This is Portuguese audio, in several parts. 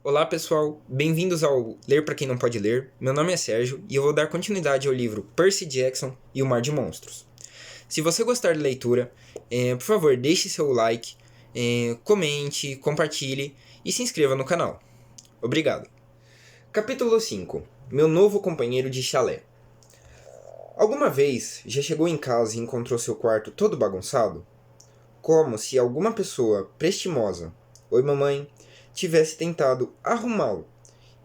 Olá pessoal, bem-vindos ao Ler para quem não pode ler. Meu nome é Sérgio e eu vou dar continuidade ao livro Percy Jackson e o Mar de Monstros. Se você gostar da leitura, por favor deixe seu like, comente, compartilhe e se inscreva no canal. Obrigado. Capítulo 5. Meu novo companheiro de chalé. Alguma vez já chegou em casa e encontrou seu quarto todo bagunçado? Como se alguma pessoa prestimosa, oi mamãe, tivesse tentado arrumá-lo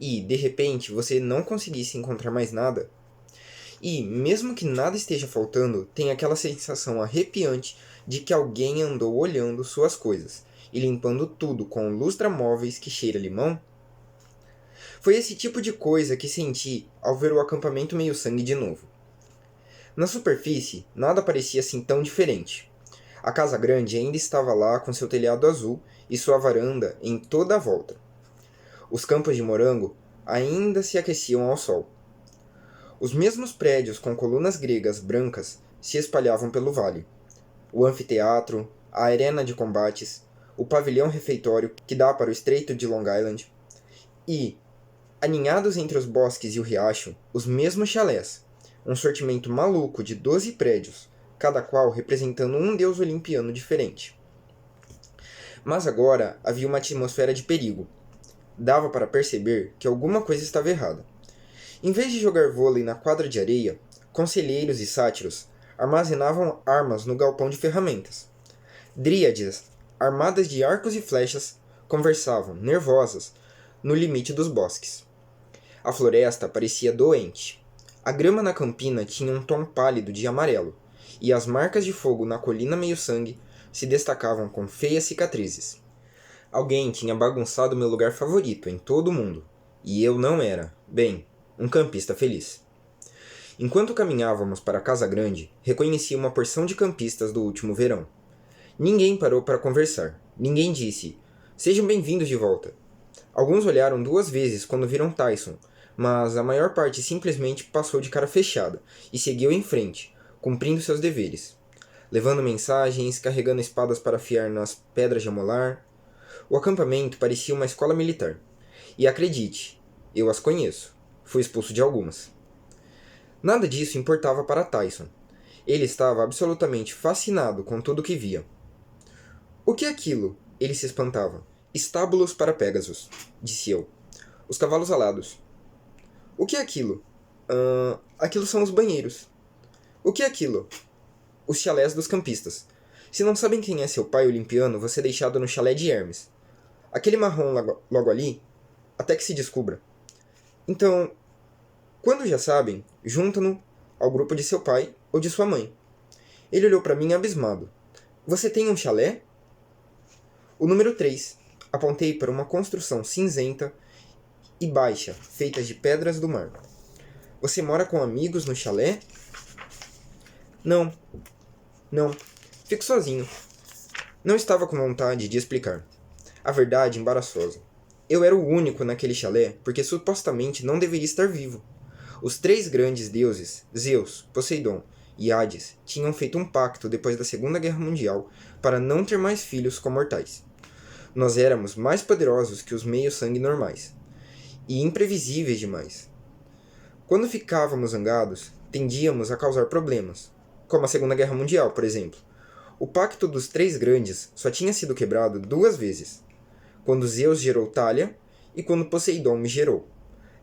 e, de repente, você não conseguisse encontrar mais nada? E, mesmo que nada esteja faltando, tem aquela sensação arrepiante de que alguém andou olhando suas coisas e limpando tudo com lustramóveis que cheira limão? Foi esse tipo de coisa que senti ao ver o acampamento meio-sangue de novo. Na superfície, nada parecia assim tão diferente. A casa grande ainda estava lá com seu telhado azul e sua varanda em toda a volta. Os campos de morango ainda se aqueciam ao sol. Os mesmos prédios com colunas gregas brancas se espalhavam pelo vale. O anfiteatro, a arena de combates, o pavilhão refeitório que dá para o estreito de Long Island e, aninhados entre os bosques e o riacho, os mesmos chalés, um sortimento maluco de 12 prédios, cada qual representando um deus olimpiano diferente. Mas agora havia uma atmosfera de perigo. Dava para perceber que alguma coisa estava errada. Em vez de jogar vôlei na quadra de areia, conselheiros e sátiros armazenavam armas no galpão de ferramentas. Dríades, armadas de arcos e flechas, conversavam, nervosas, no limite dos bosques. A floresta parecia doente. A grama na campina tinha um tom pálido de amarelo, e as marcas de fogo na colina meio-sangue se destacavam com feias cicatrizes. Alguém tinha bagunçado meu lugar favorito em todo o mundo, e eu não era, bem, um campista feliz. Enquanto caminhávamos para a casa grande, reconheci uma porção de campistas do último verão. Ninguém parou para conversar. Ninguém disse, sejam bem-vindos de volta. Alguns olharam 2 vezes quando viram Tyson, mas a maior parte simplesmente passou de cara fechada e seguiu em frente, cumprindo seus deveres. Levando mensagens, carregando espadas para afiar nas pedras de amolar. O acampamento parecia uma escola militar. E acredite, eu as conheço. Fui expulso de algumas. Nada disso importava para Tyson. Ele estava absolutamente fascinado com tudo o que via. O que é aquilo? Ele se espantava. Estábulos para Pégasos, disse eu. Os cavalos alados. O que é aquilo? Aquilo são os banheiros. O que é aquilo? Os chalés dos campistas. Se não sabem quem é seu pai olimpiano, você é deixado no chalé de Hermes. Aquele marrom logo ali, até que se descubra. Então, quando já sabem, juntam-no ao grupo de seu pai ou de sua mãe. Ele olhou para mim abismado. Você tem um chalé? O número 3. Apontei para uma construção cinzenta e baixa, feita de pedras do mar. Você mora com amigos no chalé? Não. Fico sozinho. Não estava com vontade de explicar. A verdade embaraçosa. Eu era o único naquele chalé porque supostamente não deveria estar vivo. Os 3 grandes deuses, Zeus, Poseidon e Hades, tinham feito um pacto depois da Segunda Guerra Mundial para não ter mais filhos com mortais. Nós éramos mais poderosos que os meio-sangue normais. E imprevisíveis demais. Quando ficávamos zangados, tendíamos a causar problemas, como a Segunda Guerra Mundial, por exemplo. O pacto dos 3 grandes só tinha sido quebrado 2 vezes, quando Zeus gerou Thalia e quando Poseidon me gerou.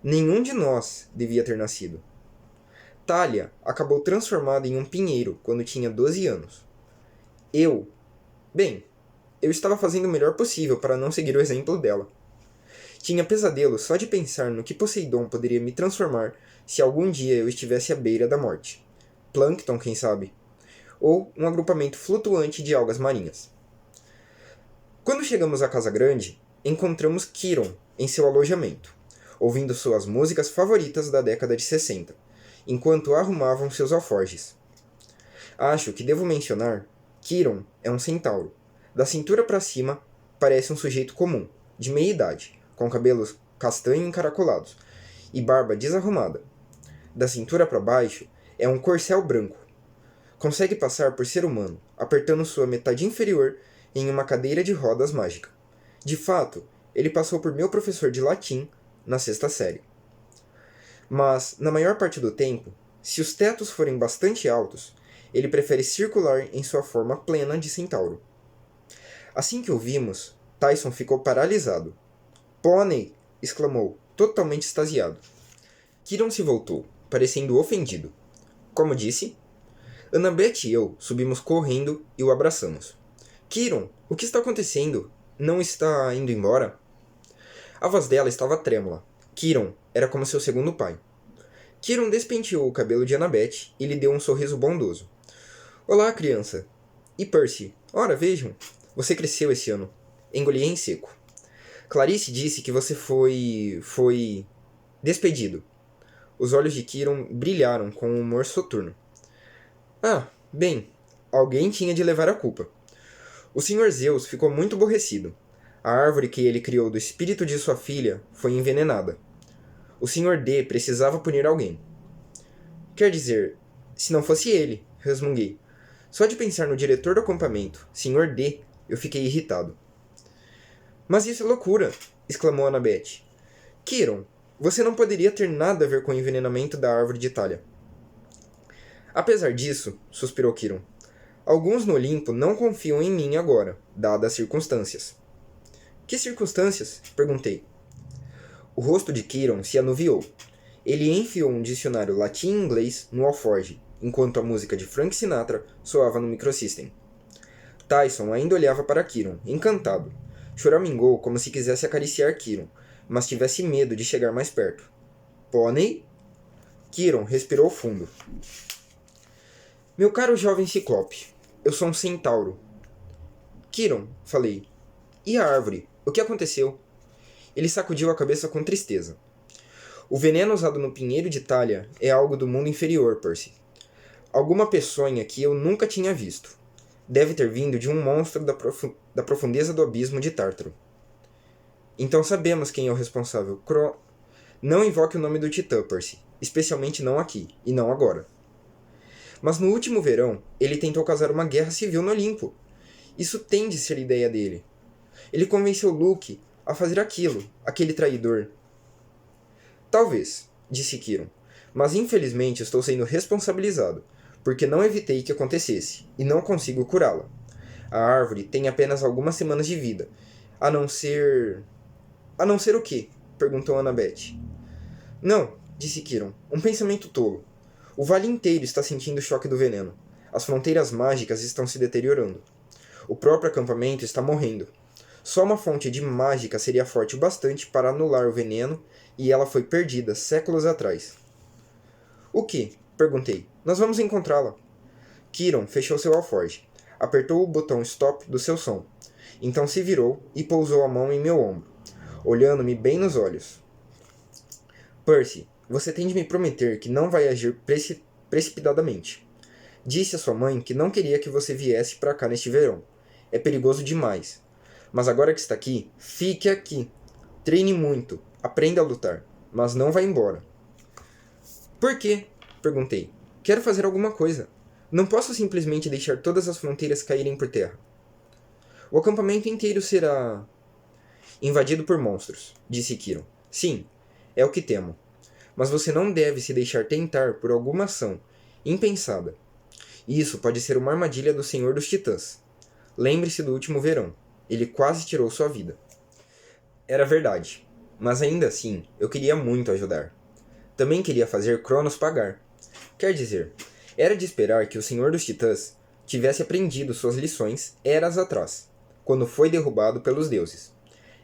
Nenhum de nós devia ter nascido. Thalia acabou transformada em um pinheiro quando tinha 12 anos. Eu estava fazendo o melhor possível para não seguir o exemplo dela. Tinha pesadelo só de pensar no que Poseidon poderia me transformar se algum dia eu estivesse à beira da morte. Plâncton, quem sabe? Ou um agrupamento flutuante de algas marinhas. Quando chegamos à casa grande, encontramos Chiron em seu alojamento, ouvindo suas músicas favoritas da década de 60, enquanto arrumavam seus alforjes. Acho que devo mencionar, Chiron é um centauro. Da cintura para cima, parece um sujeito comum, de meia idade, com cabelos castanho encaracolados e barba desarrumada. Da cintura para baixo, é um corcel branco. Consegue passar por ser humano, apertando sua metade inferior em uma cadeira de rodas mágica. De fato, ele passou por meu professor de latim na sexta série. Mas, na maior parte do tempo, se os tetos forem bastante altos, ele prefere circular em sua forma plena de centauro. Assim que o vimos, Tyson ficou paralisado. Pônei! Exclamou, totalmente extasiado. Kiron se voltou, parecendo ofendido. Como disse? Annabeth e eu subimos correndo e o abraçamos. Kiron, o que está acontecendo? Não está indo embora? A voz dela estava trêmula. Kiron era como seu segundo pai. Kiron despenteou o cabelo de Annabeth e lhe deu um sorriso bondoso. Olá, criança. E Percy? Ora, vejam. Você cresceu esse ano. Engoli em seco. Clarice disse que você foi despedido. Os olhos de Kiron brilharam com um humor soturno. Ah, bem, alguém tinha de levar a culpa. O Sr. Zeus ficou muito aborrecido. A árvore que ele criou do espírito de sua filha foi envenenada. O Sr. D precisava punir alguém. Quer dizer, se não fosse ele, resmunguei. Só de pensar no diretor do acampamento, Sr. D, eu fiquei irritado. Mas isso é loucura, exclamou Annabeth. Kiron, você não poderia ter nada a ver com o envenenamento da árvore de Thalia. Apesar disso, suspirou Kiron, alguns no Olimpo não confiam em mim agora, dadas as circunstâncias. Que circunstâncias? Perguntei. O rosto de Kiron se anuviou. Ele enfiou um dicionário latim e inglês no alforge, enquanto a música de Frank Sinatra soava no microsystem. Tyson ainda olhava para Kiron, encantado. Choramingou como se quisesse acariciar Kiron, mas tivesse medo de chegar mais perto. Pônei? Kiron respirou fundo. Meu caro jovem ciclope, eu sou um centauro. Kiron, falei. E a árvore? O que aconteceu? Ele sacudiu a cabeça com tristeza. O veneno usado no pinheiro de Thalia é algo do mundo inferior, Percy. Alguma peçonha que eu nunca tinha visto. Deve ter vindo de um monstro da profundeza do abismo de Tártaro. Então sabemos quem é o responsável. Não invoque o nome do Titã, Percy. Especialmente não aqui, e não agora. Mas no último verão, ele tentou causar uma guerra civil no Olimpo. Isso tem de ser ideia dele. Ele convenceu Luke a fazer aquilo, aquele traidor. Talvez, disse Kiron, mas infelizmente estou sendo responsabilizado, porque não evitei que acontecesse, e não consigo curá-la. A árvore tem apenas algumas semanas de vida, a não ser... A não ser o quê? Perguntou Annabeth. Não, disse Kiron, um pensamento tolo. O vale inteiro está sentindo o choque do veneno. As fronteiras mágicas estão se deteriorando. O próprio acampamento está morrendo. Só uma fonte de mágica seria forte o bastante para anular o veneno, e ela foi perdida séculos atrás. O que? Perguntei. Nós vamos encontrá-la. Kiron fechou seu alforge. Apertou o botão stop do seu som. Então se virou e pousou a mão em meu ombro, olhando-me bem nos olhos. Percy, você tem de me prometer que não vai agir precipitadamente. Disse a sua mãe que não queria que você viesse para cá neste verão. É perigoso demais. Mas agora que está aqui, fique aqui. Treine muito. Aprenda a lutar. Mas não vá embora. Por quê? Perguntei. Quero fazer alguma coisa. Não posso simplesmente deixar todas as fronteiras caírem por terra. O acampamento inteiro será... invadido por monstros, disse Kiron. Sim, é o que temo. Mas você não deve se deixar tentar por alguma ação impensada. Isso pode ser uma armadilha do Senhor dos Titãs. Lembre-se do último verão. Ele quase tirou sua vida. Era verdade. Mas ainda assim, eu queria muito ajudar. Também queria fazer Cronos pagar. Quer dizer, era de esperar que o Senhor dos Titãs tivesse aprendido suas lições eras atrás, quando foi derrubado pelos deuses.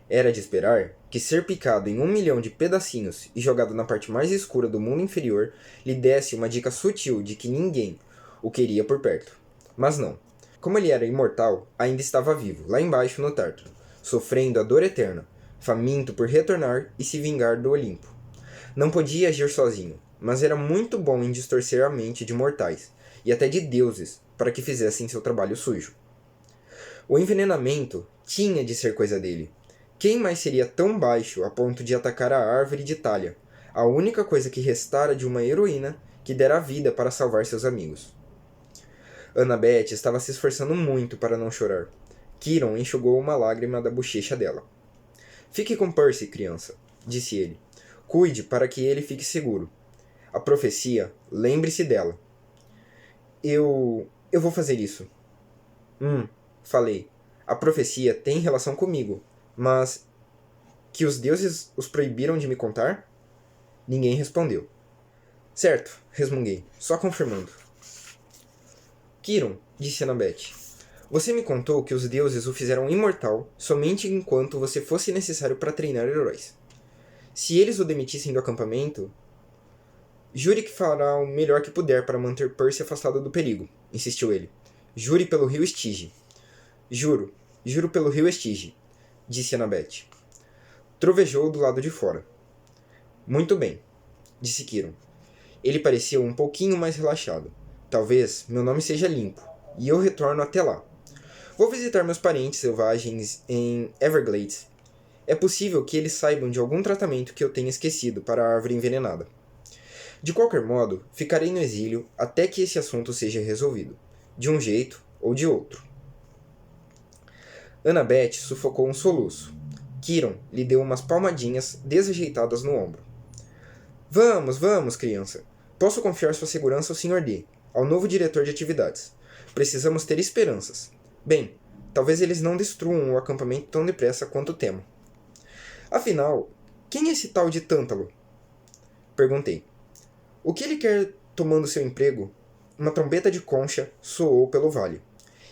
Era de esperar que ser picado em 1 milhão de pedacinhos e jogado na parte mais escura do mundo inferior lhe desse uma dica sutil de que ninguém o queria por perto. Mas não. Como ele era imortal, ainda estava vivo, lá embaixo no Tártaro, sofrendo a dor eterna, faminto por retornar e se vingar do Olimpo. Não podia agir sozinho, mas era muito bom em distorcer a mente de mortais, e até de deuses, para que fizessem seu trabalho sujo. O envenenamento tinha de ser coisa dele. Quem mais seria tão baixo a ponto de atacar a árvore de Thalia, a única coisa que restara de uma heroína que dera a vida para salvar seus amigos? Annabeth estava se esforçando muito para não chorar. Kiron enxugou uma lágrima da bochecha dela. Fique com Percy, criança, disse ele. Cuide para que ele fique seguro. A profecia, lembre-se dela. Eu vou fazer isso. Falei. A profecia tem relação comigo, mas que os deuses os proibiram de me contar? Ninguém respondeu. Certo, resmunguei, só confirmando. Quiron, disse Annabeth, você me contou que os deuses o fizeram imortal somente enquanto você fosse necessário para treinar heróis. Se eles o demitissem do acampamento, jure que fará o melhor que puder para manter Percy afastado do perigo, insistiu ele. Jure pelo rio Estige. Juro pelo rio Estige, disse Annabeth. Trovejou do lado de fora. Muito bem, disse Quiron. Ele pareceu um pouquinho mais relaxado. Talvez meu nome seja Limpo, e eu retorno até lá. Vou visitar meus parentes selvagens em Everglades. É possível que eles saibam de algum tratamento que eu tenha esquecido para a árvore envenenada. De qualquer modo, ficarei no exílio até que esse assunto seja resolvido, de um jeito ou de outro. Annabeth sufocou um soluço. Quiron lhe deu umas palmadinhas desajeitadas no ombro. Vamos, criança. Posso confiar sua segurança ao Sr. D, ao novo diretor de atividades. Precisamos ter esperanças. Bem, talvez eles não destruam o acampamento tão depressa quanto temo. Afinal, quem é esse tal de Tântalo? Perguntei. O que ele quer tomando seu emprego? Uma trombeta de concha soou pelo vale.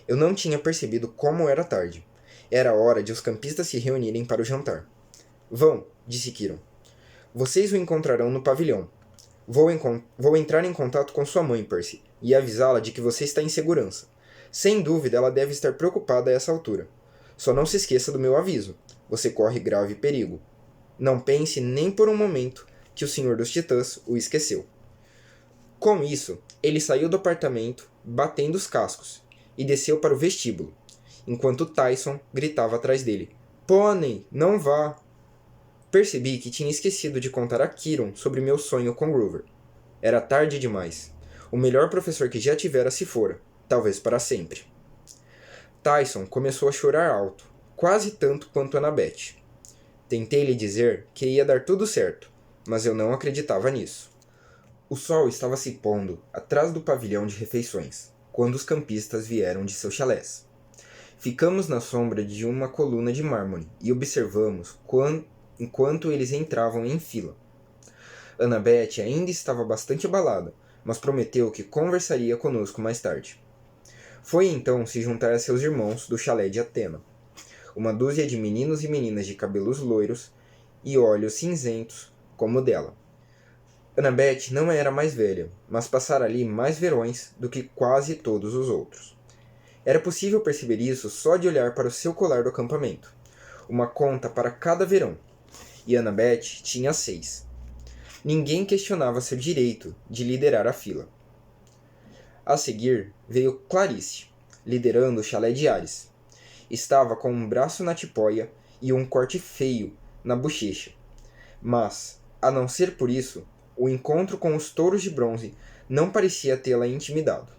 Eu não tinha percebido como era tarde. Era hora de os campistas se reunirem para o jantar. Vão, disse Quiron. Vocês o encontrarão no pavilhão. Vou entrar em contato com sua mãe, Percy, e avisá-la de que você está em segurança. Sem dúvida, ela deve estar preocupada a essa altura. Só não se esqueça do meu aviso. Você corre grave perigo. Não pense nem por um momento que o Senhor dos Titãs o esqueceu. Com isso, ele saiu do apartamento, batendo os cascos, e desceu para o vestíbulo, enquanto Tyson gritava atrás dele. Pônei, não vá! Percebi que tinha esquecido de contar a Quiron sobre meu sonho com Groover. Era tarde demais. O melhor professor que já tivera se fora, talvez para sempre. Tyson começou a chorar alto, quase tanto quanto Annabeth. Tentei lhe dizer que ia dar tudo certo, mas eu não acreditava nisso. O sol estava se pondo atrás do pavilhão de refeições, quando os campistas vieram de seus chalés. Ficamos na sombra de uma coluna de mármore e observamos enquanto eles entravam em fila. Annabeth ainda estava bastante abalada, mas prometeu que conversaria conosco mais tarde. Foi então se juntar a seus irmãos do chalé de Atena. Uma dúzia de meninos e meninas de cabelos loiros e olhos cinzentos como o dela. Annabeth não era mais velha, mas passara ali mais verões do que quase todos os outros. Era possível perceber isso só de olhar para o seu colar do acampamento. Uma conta para cada verão. E Annabeth tinha 6. Ninguém questionava seu direito de liderar a fila. A seguir veio Clarice, liderando o chalé de Ares. Estava com um braço na tipóia e um corte feio na bochecha. Mas, a não ser por isso, o encontro com os touros de bronze não parecia tê-la intimidado.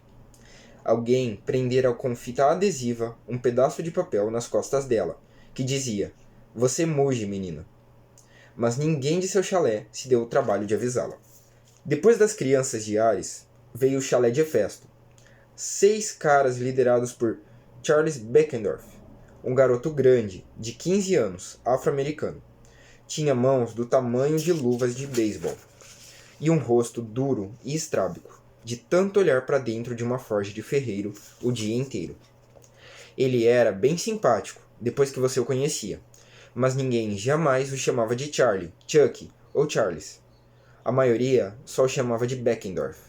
Alguém prendera com fita adesiva um pedaço de papel nas costas dela, que dizia: Você muge, menina. Mas ninguém de seu chalé se deu o trabalho de avisá-la. Depois das crianças de Ares, veio o chalé de Hefesto. 6 caras liderados por Charles Beckendorf, um garoto grande, de 15 anos, afro-americano. Tinha mãos do tamanho de luvas de beisebol e um rosto duro e estrábico, de tanto olhar para dentro de uma forja de ferreiro o dia inteiro. Ele era bem simpático, depois que você o conhecia, mas ninguém jamais o chamava de Charlie, Chuck ou Charles. A maioria só o chamava de Beckendorf.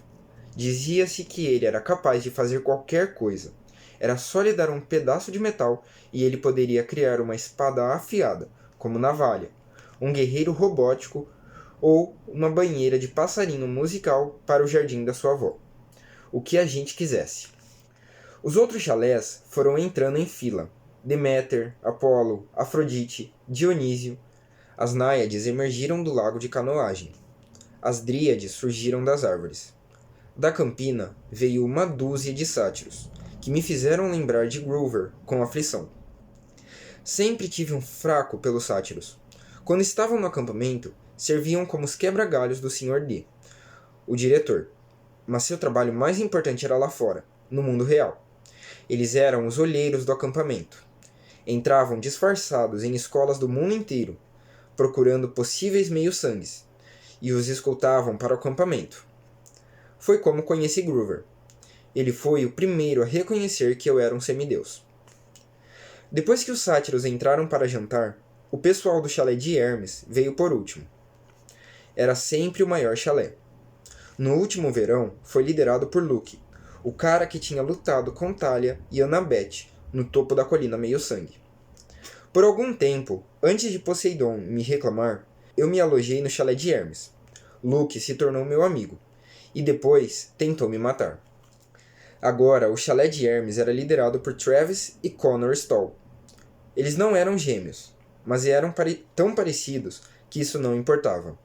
Dizia-se que ele era capaz de fazer qualquer coisa. Era só lhe dar um pedaço de metal e ele poderia criar uma espada afiada, como navalha, um guerreiro robótico ou uma banheira de passarinho musical para o jardim da sua avó. O que a gente quisesse. Os outros chalés foram entrando em fila. Deméter, Apolo, Afrodite, Dionísio. As náiades emergiram do lago de canoagem. As dríades surgiram das árvores. Da campina veio uma dúzia de sátiros, que me fizeram lembrar de Groover com aflição. Sempre tive um fraco pelos sátiros. Quando estavam no acampamento, serviam como os quebra-galhos do Sr. D, o diretor. Mas seu trabalho mais importante era lá fora, no mundo real. Eles eram os olheiros do acampamento. Entravam disfarçados em escolas do mundo inteiro, procurando possíveis meio-sangues, e os escoltavam para o acampamento. Foi como conheci Groover. Ele foi o primeiro a reconhecer que eu era um semideus. Depois que os sátiros entraram para jantar, o pessoal do chalé de Hermes veio por último. Era sempre o maior chalé. No último verão, foi liderado por Luke, o cara que tinha lutado com Talia e Annabeth no topo da colina meio-sangue. Por algum tempo, antes de Poseidon me reclamar, eu me alojei no chalé de Hermes. Luke se tornou meu amigo, e depois tentou me matar. Agora, o chalé de Hermes era liderado por Travis e Connor Stoll. Eles não eram gêmeos, mas eram tão parecidos que isso não importava.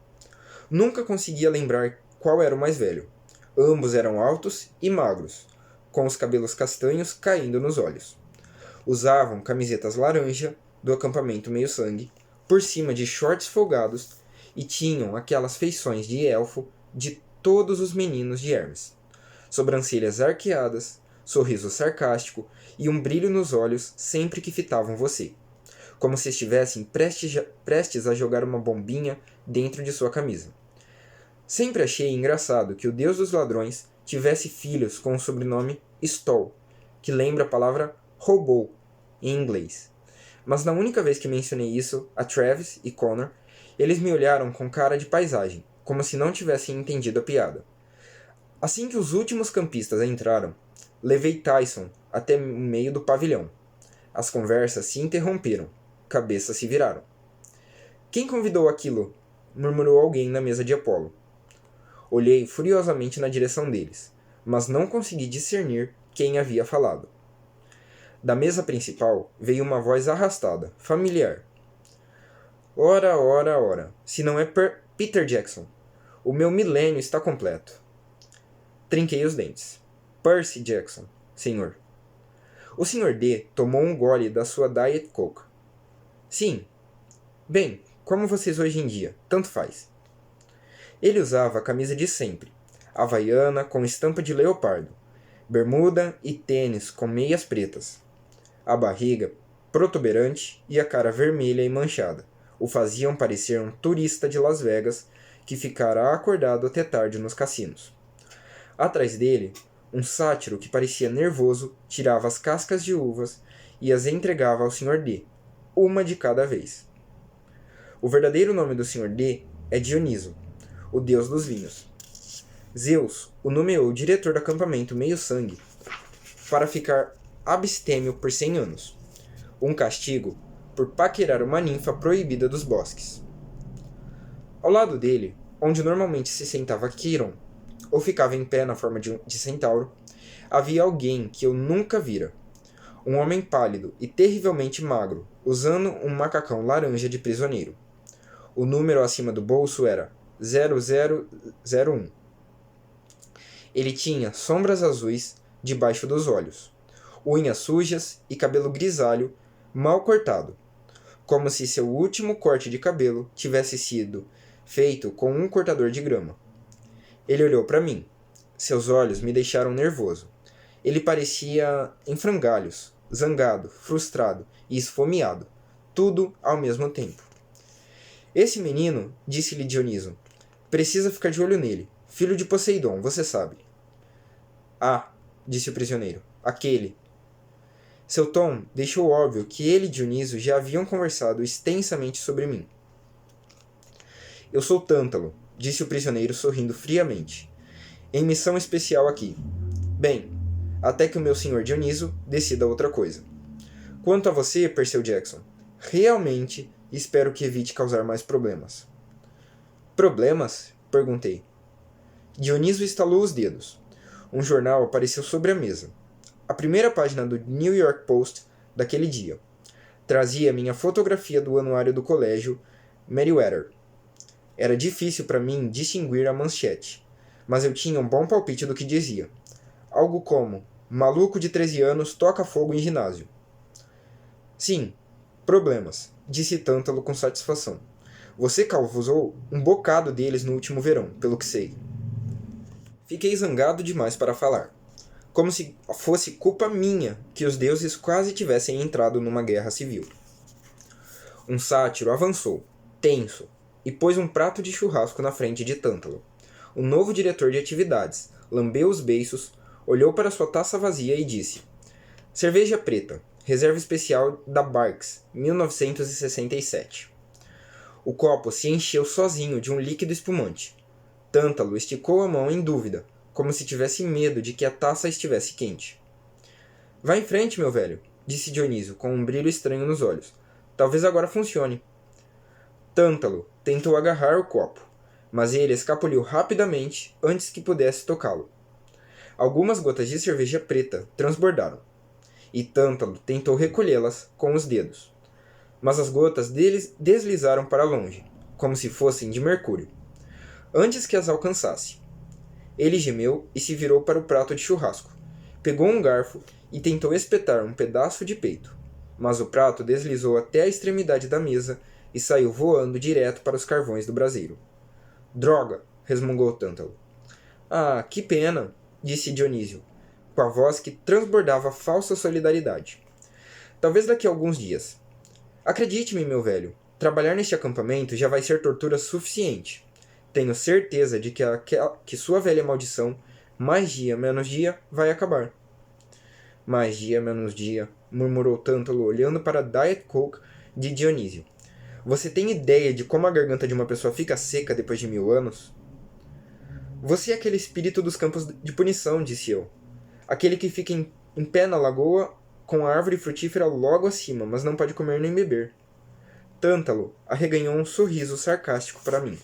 Nunca conseguia lembrar qual era o mais velho. Ambos eram altos e magros, com os cabelos castanhos caindo nos olhos. Usavam camisetas laranja do acampamento meio-sangue por cima de shorts folgados e tinham aquelas feições de elfo de todos os meninos de Hermes. Sobrancelhas arqueadas, sorriso sarcástico e um brilho nos olhos sempre que fitavam você, como se estivessem prestes a jogar uma bombinha dentro de sua camisa. Sempre achei engraçado que o deus dos ladrões tivesse filhos com o sobrenome Stoll, que lembra a palavra robô em inglês. Mas na única vez que mencionei isso a Travis e Connor, eles me olharam com cara de paisagem, como se não tivessem entendido a piada. Assim que os últimos campistas entraram, levei Tyson até o meio do pavilhão. As conversas se interromperam, cabeças se viraram. Quem convidou aquilo? Murmurou alguém na mesa de Apolo. Olhei furiosamente na direção deles, mas não consegui discernir quem havia falado. Da mesa principal veio uma voz arrastada, familiar. Ora, ora, ora, se não é Peter Jackson. O meu milênio está completo. Trinquei os dentes. Percy Jackson, senhor. O Sr. D tomou um gole da sua Diet Coke. Sim. Bem, como vocês hoje em dia, tanto faz. Ele usava a camisa de sempre, havaiana com estampa de leopardo, bermuda e tênis com meias pretas. A barriga, protuberante e a cara vermelha e manchada o faziam parecer um turista de Las Vegas que ficara acordado até tarde nos cassinos. Atrás dele, um sátiro que parecia nervoso tirava as cascas de uvas e as entregava ao Sr. D, uma de cada vez. O verdadeiro nome do Sr. D é Dioniso, o deus dos vinhos. Zeus o nomeou diretor do acampamento meio-sangue para ficar abstêmio por 100 anos, um castigo por paquerar uma ninfa proibida dos bosques. Ao lado dele, onde normalmente se sentava Quiron, ou ficava em pé na forma de centauro, havia alguém que eu nunca vira. Um homem pálido e terrivelmente magro, usando um macacão laranja de prisioneiro. O número acima do bolso era 0001. Ele tinha sombras azuis debaixo dos olhos, unhas sujas e cabelo grisalho mal cortado, como se seu último corte de cabelo tivesse sido feito com um cortador de grama. Ele olhou para mim. Seus olhos me deixaram nervoso. Ele parecia em frangalhos, zangado, frustrado e esfomeado, tudo ao mesmo tempo. Esse menino, disse-lhe Dioniso, precisa ficar de olho nele. Filho de Poseidon, você sabe. Ah, disse o prisioneiro, aquele. Seu tom deixou óbvio que ele e Dioniso já haviam conversado extensamente sobre mim. Eu sou Tântalo, disse o prisioneiro sorrindo friamente. Em missão especial aqui. Bem, até que o meu senhor Dioniso decida outra coisa. Quanto a você, Percy Jackson, realmente espero que evite causar mais problemas. Problemas? Perguntei. Dioniso estalou os dedos. Um jornal apareceu sobre a mesa. A primeira página do New York Post daquele dia. Trazia minha fotografia do anuário do colégio Meriwether. Era difícil para mim distinguir a manchete, mas eu tinha um bom palpite do que dizia. Algo como, maluco de 13 anos toca fogo em ginásio. Sim, problemas, disse Tântalo com satisfação. Você causou um bocado deles no último verão, pelo que sei. Fiquei zangado demais para falar. Como se fosse culpa minha que os deuses quase tivessem entrado numa guerra civil. Um sátiro avançou, tenso, e pôs um prato de churrasco na frente de Tântalo. O novo diretor de atividades lambeu os beiços, olhou para sua taça vazia e disse: cerveja preta, reserva especial da Barks, 1967. O copo se encheu sozinho de um líquido espumante. Tântalo esticou a mão em dúvida, como se tivesse medo de que a taça estivesse quente. Vá em frente, meu velho, disse Dionísio, com um brilho estranho nos olhos. Talvez agora funcione. Tântalo tentou agarrar o copo, mas ele escapuliu rapidamente antes que pudesse tocá-lo. Algumas gotas de cerveja preta transbordaram, e Tântalo tentou recolhê-las com os dedos. Mas as gotas deslizaram para longe, como se fossem de mercúrio, antes que as alcançasse. Ele gemeu e se virou para o prato de churrasco. Pegou um garfo e tentou espetar um pedaço de peito, mas o prato deslizou até a extremidade da mesa e saiu voando direto para os carvões do braseiro. Droga! Resmungou Tântalo. Ah, que pena! Disse Dionísio, com a voz que transbordava falsa solidariedade. Talvez daqui a alguns dias. Acredite-me, meu velho, trabalhar neste acampamento já vai ser tortura suficiente. Tenho certeza de que sua velha maldição, mais dia menos dia, vai acabar. Mais dia menos dia, murmurou Tântalo olhando para a Diet Coke de Dionísio. Você tem ideia de como a garganta de uma pessoa fica seca depois de 1000 anos? Você é aquele espírito dos campos de punição, disse eu. Aquele que fica em pé na lagoa com a árvore frutífera logo acima, mas não pode comer nem beber. Tântalo arreganhou um sorriso sarcástico para mim.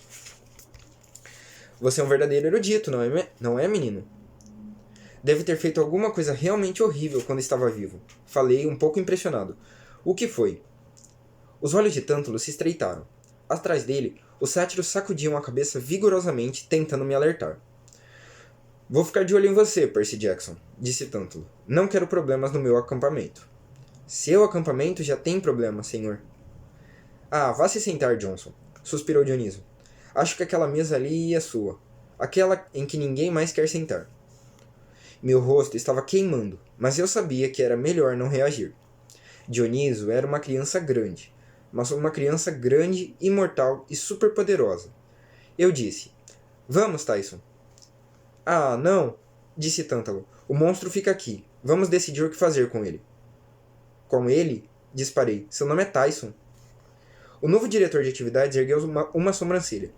Você é um verdadeiro erudito, não é, menino? Deve ter feito alguma coisa realmente horrível quando estava vivo. Falei, um pouco impressionado. O que foi? Os olhos de Tântalo se estreitaram. Atrás dele, os sátiros sacudiam a cabeça vigorosamente, tentando me alertar. Vou ficar de olho em você, Percy Jackson, disse Tântalo. Não quero problemas no meu acampamento. Seu acampamento já tem problemas, senhor. Ah, vá se sentar, Johnson, suspirou Dionísio. Acho que aquela mesa ali é sua. Aquela em que ninguém mais quer sentar. Meu rosto estava queimando, mas eu sabia que era melhor não reagir. Dionísio era uma criança grande, mas uma criança grande, imortal e superpoderosa. Eu disse, vamos, Tyson. Ah, não, disse Tântalo. O monstro fica aqui. Vamos decidir o que fazer com ele. Com ele? Disparei. Seu nome é Tyson. O novo diretor de atividades ergueu uma sobrancelha.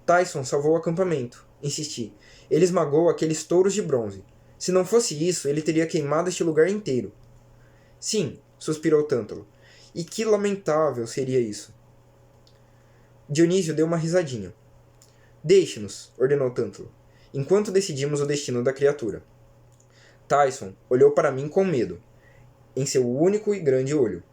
Tyson salvou o acampamento, insisti. Ele esmagou aqueles touros de bronze. Se não fosse isso, ele teria queimado este lugar inteiro. Sim, suspirou Tântalo. E que lamentável seria isso. Dionísio deu uma risadinha. Deixe-nos, ordenou Tântalo, enquanto decidimos o destino da criatura. Tyson olhou para mim com medo, em seu único e grande olho.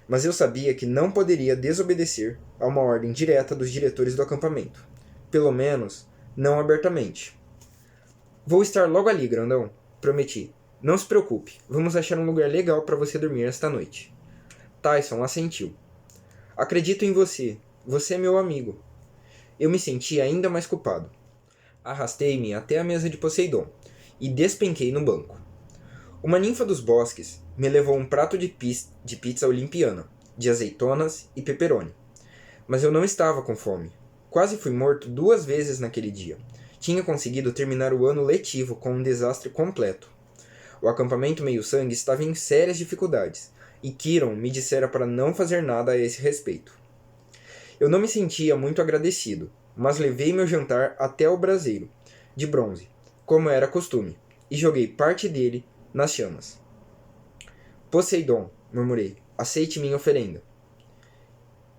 Mas eu sabia que não poderia desobedecer a uma ordem direta dos diretores do acampamento. Pelo menos, não abertamente. Vou estar logo ali, grandão, prometi. Não se preocupe, vamos achar um lugar legal para você dormir esta noite. Tyson assentiu. Acredito em você. Você é meu amigo. Eu me senti ainda mais culpado. Arrastei-me até a mesa de Poseidon e despenquei no banco. Uma ninfa dos bosques me levou um prato de pizza olimpiana, de azeitonas e pepperoni. Mas eu não estava com fome. Quase fui morto 2 vezes naquele dia. Tinha conseguido terminar o ano letivo com um desastre completo. O acampamento meio-sangue estava em sérias dificuldades, e Kiron me dissera para não fazer nada a esse respeito. Eu não me sentia muito agradecido, mas levei meu jantar até o braseiro, de bronze, como era costume, e joguei parte dele nas chamas. Poseidon, murmurei, aceite minha oferenda.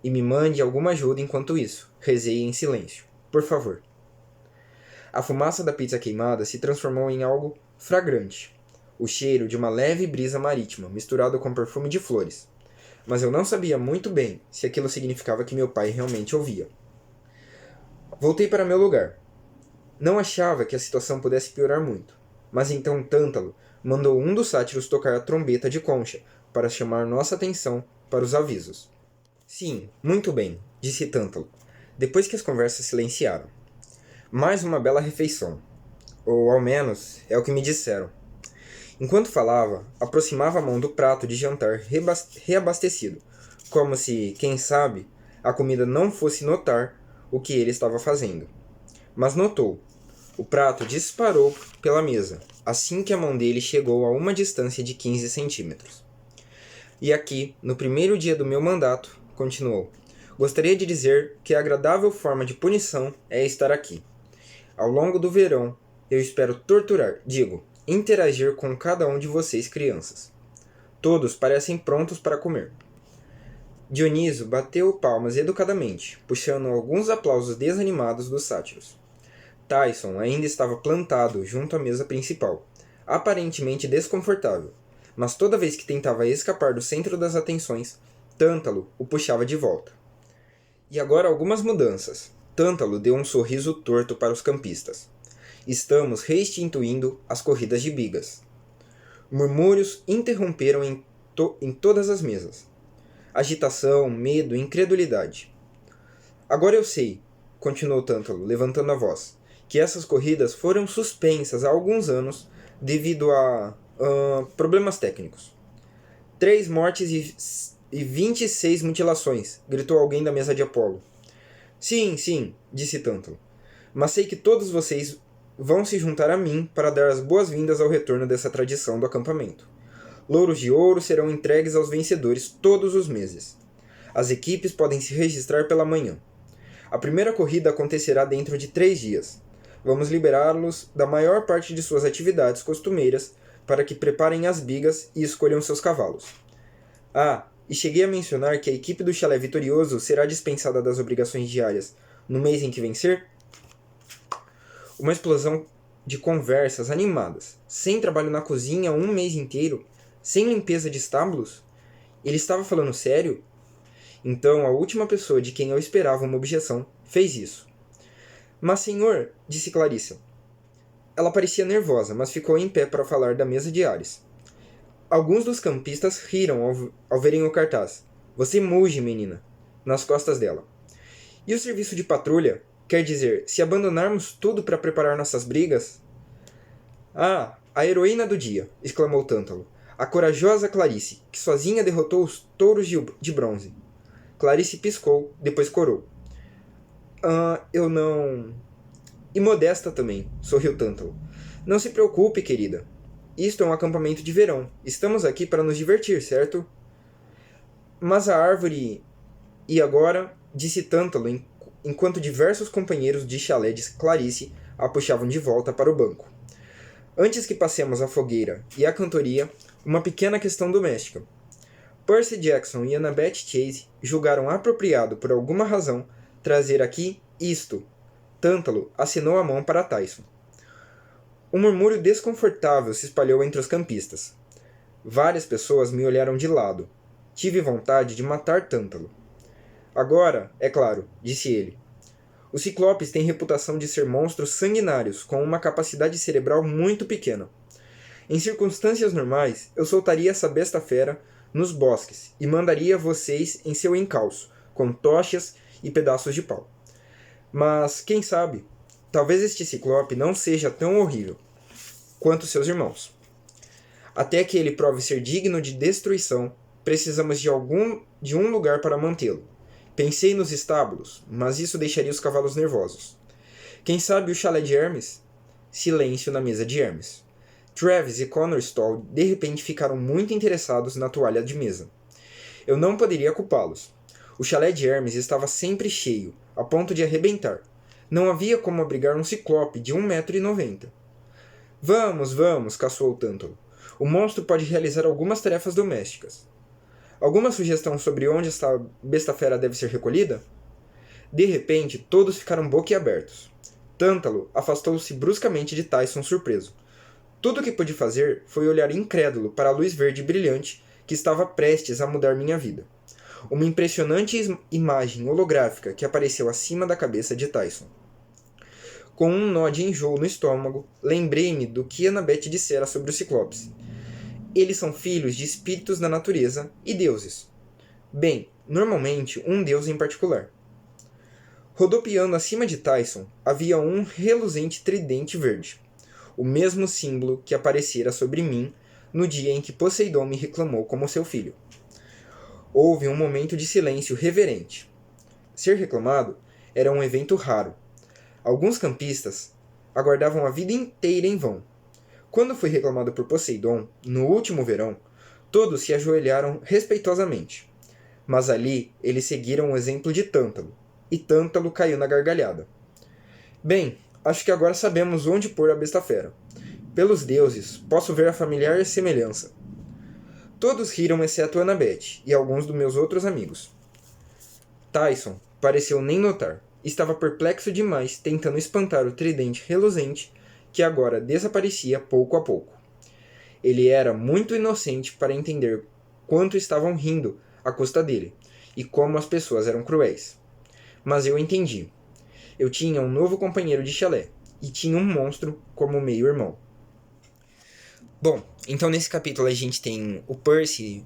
E me mande alguma ajuda enquanto isso, rezei em silêncio. Por favor. A fumaça da pizza queimada se transformou em algo fragrante. O cheiro de uma leve brisa marítima, misturado com perfume de flores. Mas eu não sabia muito bem se aquilo significava que meu pai realmente ouvia. Voltei para meu lugar. Não achava que a situação pudesse piorar muito, mas então Tântalo mandou um dos sátiros tocar a trombeta de concha para chamar nossa atenção para os avisos. Sim, muito bem, disse Tântalo. depois que as conversas silenciaram. Mais uma bela refeição. Ou, ao menos, é o que me disseram. Enquanto falava, aproximava a mão do prato de jantar reabastecido, como se, quem sabe, a comida não fosse notar o que ele estava fazendo. Mas notou. O prato disparou pela mesa, assim que a mão dele chegou a uma distância de 15 centímetros. E aqui, no primeiro dia do meu mandato, continuou, gostaria de dizer que a agradável forma de punição é estar aqui. Ao longo do verão, eu espero interagir com cada um de vocês, crianças. Todos parecem prontos para comer. Dioniso bateu palmas educadamente, puxando alguns aplausos desanimados dos sátiros. Tyson ainda estava plantado junto à mesa principal, aparentemente desconfortável, mas toda vez que tentava escapar do centro das atenções, Tântalo o puxava de volta. E agora algumas mudanças. Tântalo deu um sorriso torto para os campistas. Estamos restituindo as corridas de bigas. Murmúrios interromperam em todas as mesas. Agitação, medo, incredulidade. Agora eu sei, continuou Tântalo, levantando a voz, que essas corridas foram suspensas há alguns anos devido a problemas técnicos. 3 mortes e 26 mutilações, gritou alguém da mesa de Apolo. Sim, disse Tântalo, mas sei que todos vocês vão se juntar a mim para dar as boas-vindas ao retorno dessa tradição do acampamento. Louros de ouro serão entregues aos vencedores todos os meses. As equipes podem se registrar pela manhã. A primeira corrida acontecerá dentro de 3 dias. Vamos liberá-los da maior parte de suas atividades costumeiras para que preparem as bigas e escolham seus cavalos. E cheguei a mencionar que a equipe do chalé vitorioso será dispensada das obrigações diárias no mês em que vencer? Uma explosão de conversas animadas, sem trabalho na cozinha 1 mês inteiro, sem limpeza de estábulos? Ele estava falando sério? Então a última pessoa de quem eu esperava uma objeção fez isso. Mas senhor, disse Clarissa. Ela parecia nervosa, mas ficou em pé para falar da mesa de Ares. Alguns dos campistas riram ao verem o cartaz. Você muge, menina, nas costas dela. E o serviço de patrulha? Quer dizer, se abandonarmos tudo para preparar nossas brigas? A heroína do dia, exclamou Tântalo. A corajosa Clarice, que sozinha derrotou os touros de bronze. Clarice piscou, depois corou. Eu não... E modesta também, sorriu Tântalo. Não se preocupe, querida. Isto é um acampamento de verão. Estamos aqui para nos divertir, certo? Mas a árvore... E agora, disse Tântalo, enquanto diversos companheiros de chalé de Clarice a puxavam de volta para o banco. Antes que passemos a fogueira e a cantoria, uma pequena questão doméstica. Percy Jackson e Annabeth Chase julgaram apropriado, por alguma razão, trazer aqui isto. Tântalo assinou a mão para Tyson. Um murmúrio desconfortável se espalhou entre os campistas. Várias pessoas me olharam de lado. Tive vontade de matar Tântalo. Agora, é claro, disse ele. Os ciclopes têm reputação de ser monstros sanguinários com uma capacidade cerebral muito pequena. Em circunstâncias normais, eu soltaria essa besta fera nos bosques e mandaria vocês em seu encalço, com tochas e pedaços de pau. Mas, quem sabe, talvez este ciclope não seja tão horrível quanto seus irmãos. Até que ele prove ser digno de destruição, precisamos de um lugar para mantê-lo. Pensei nos estábulos, mas isso deixaria os cavalos nervosos. Quem sabe o chalé de Hermes? Silêncio na mesa de Hermes. Travis e Connor Stoll de repente ficaram muito interessados na toalha de mesa. Eu não poderia culpá-los. O chalé de Hermes estava sempre cheio, a ponto de arrebentar. Não havia como abrigar um ciclope de 1,90 m. Vamos, caçoou Tântalo. O monstro pode realizar algumas tarefas domésticas. Alguma sugestão sobre onde esta besta fera deve ser recolhida? De repente, todos ficaram boquiabertos. Tântalo afastou-se bruscamente de Tyson surpreso. Tudo o que pude fazer foi olhar incrédulo para a luz verde brilhante que estava prestes a mudar minha vida. Uma impressionante imagem holográfica que apareceu acima da cabeça de Tyson. Com um nó de enjoo no estômago, lembrei-me do que Annabeth dissera sobre os ciclopes. Eles são filhos de espíritos da natureza e deuses. Bem, normalmente um deus em particular. Rodopiando acima de Tyson havia um reluzente tridente verde, o mesmo símbolo que aparecera sobre mim no dia em que Poseidon me reclamou como seu filho. Houve um momento de silêncio reverente. Ser reclamado era um evento raro. Alguns campistas aguardavam a vida inteira em vão. Quando fui reclamado por Poseidon, no último verão, todos se ajoelharam respeitosamente. Mas ali eles seguiram o exemplo de Tântalo, e Tântalo caiu na gargalhada. Bem, acho que agora sabemos onde pôr a besta fera. Pelos deuses, posso ver a familiar semelhança. Todos riram exceto Annabeth e alguns dos meus outros amigos. Tyson pareceu nem notar. Estava perplexo demais, tentando espantar o tridente reluzente que agora desaparecia pouco a pouco. Ele era muito inocente para entender quanto estavam rindo à custa dele e como as pessoas eram cruéis. Mas eu entendi. Eu tinha um novo companheiro de chalé e tinha um monstro como meio-irmão. Bom, então nesse capítulo a gente tem o Percy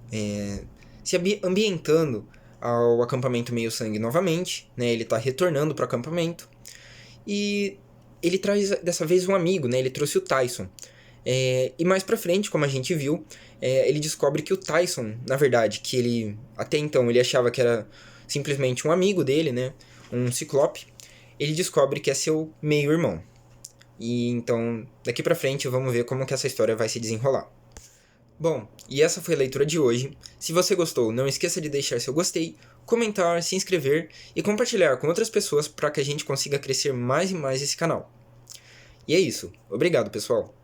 se ambientando ao acampamento Meio-Sangue novamente, né? Ele está retornando para o acampamento e ele traz dessa vez um amigo, né? Ele trouxe o Tyson. E mais pra frente, como a gente viu, ele descobre que o Tyson, na verdade, que ele até então ele achava que era simplesmente um amigo dele, né? Um ciclope. Ele descobre que é seu meio-irmão. E então, daqui pra frente, vamos ver como que essa história vai se desenrolar. Bom, e essa foi a leitura de hoje. Se você gostou, não esqueça de deixar seu gostei, comentar, se inscrever e compartilhar com outras pessoas para que a gente consiga crescer mais e mais esse canal. E é isso. Obrigado, pessoal.